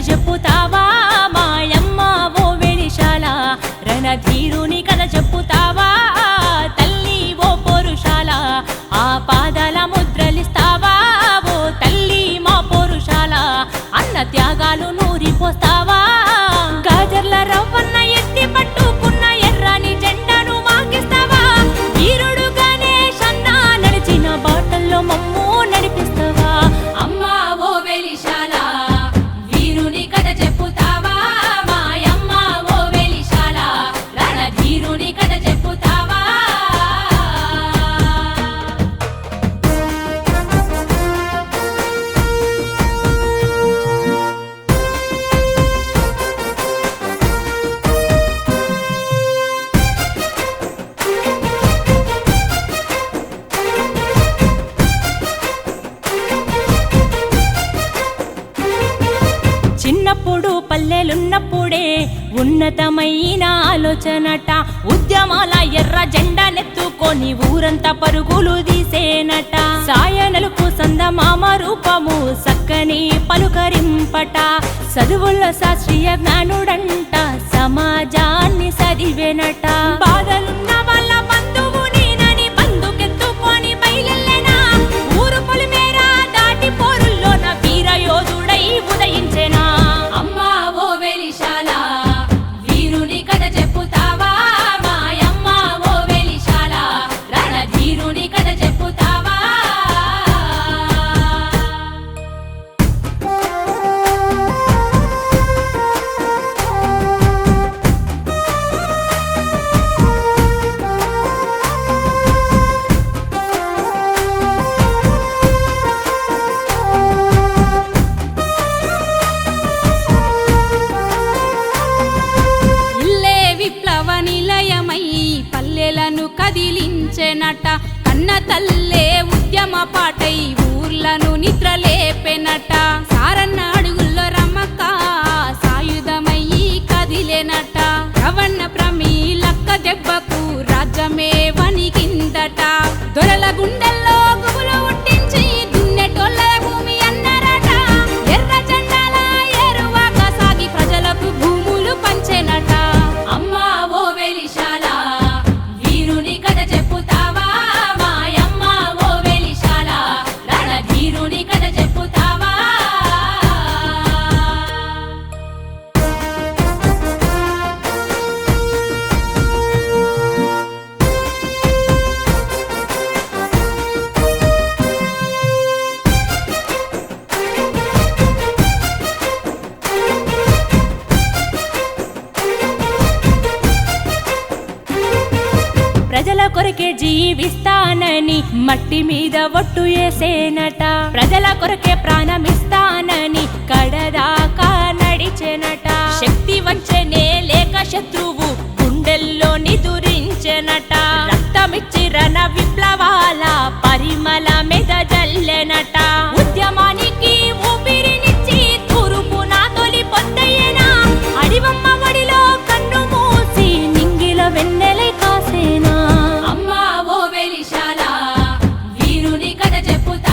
చెప్పుతావా మాయమ్మ ఓ వెలిశాల రణధీరుని కథ చెప్పుతావా తల్లి ఓ పౌరుషాల ఆ పాదాల ముద్రలిస్తావా ఓ తల్లి మా పౌరుషాల అన్న త్యాగాలు నూరిపోస్తావా గాజర్ల రవ్వన్న ఎత్తి పట్టుకున్న ఎర్రని జెండాను మాకిస్తావా వీరుడు గణేశన్న నడిచిన బాటల్లో మమ్ము నడిపిస్తావా అమ్మా ఓ వెలిశాల వీరుని కథ చెప్పుతావా మాయమ్మ ఓ వెలిశాల రణధీరుని కథ చెప్పుతావా చిన్నప్పుడు పల్లెలున్నప్పుడే ఉన్నతమైన ఆలోచనట ఉద్యమాల ఎర్ర జెండా నెత్తుకొని ఊరంతా పరుగులు తీసేనట సాయనలకు సందమామ రూపము సక్కని పలుకరింపట చదువుల్లో శాస్త్రీయ జ్ఞానుడంట సమాజాన్ని చదివేనట బాధలున్న వాళ్ళ బంధువు నేనని బంధుకెత్తుకొని బయలెల్లెనా ఊరు పొలిమేర దాటి పోరుల్లోన వీర యోధుడై ఉదయించెనా అమ్మా ఓ వెలిశాల వీరుని కథ చెప్పుతావా మాయమ్మ ఓ వెలిశాల రణధీరుని కథ చెప్పుతావా ఇల్లే విప్లవ నిలయమై పల్లెలను కదిలించెనట కన్న తల్లే ఉద్యమ పాటై ఊర్లను నిద్రలేపెనట సారన్న అడుగుల్లో రమ్మక సాయుధమయ్యి కదిలేనట రవణ ప్రమీలక్క దెబ్బకు రాజ్యమే వణికిందట దొరల గుండెల్లో గుబులు ఉట్టించి దున్నెటోళ్ళ భూమి అన్నరట ఎర్ర జెండాల ఏరువాక సాగి ప్రజలకు భూములు పంచెనట అమ్మా ఓ వెలిశాల వీరుని కథ చెప్పుతావా మాయమ్మ ఓ వెలిశాల రణధీరుని కథ చెప్పుతావా ప్రజల కొరకే జీవిస్తానని మట్టి మీద ఒట్టు వేసేనట ప్రజల కొరకే ప్రాణమిస్తానని కడదాకా నడిచెనట శక్తి వంచనే లేక శత్రువు గుండెల్లో నిదురించెనట రక్తమిచ్చి రణ విప్లవాల పరిమళ మీద జల్లెనట ఉద్యమానికి ఊపిరినిచ్చి తూరుపున తొలి పొద్దయ్యేనా అడివమ్మ ఒడిలో కన్ను మూసి నింగిల వెన్నెలై కాసేనా అమ్మా ఓ వెలిశాల వీరుని కథ చెప్పుతా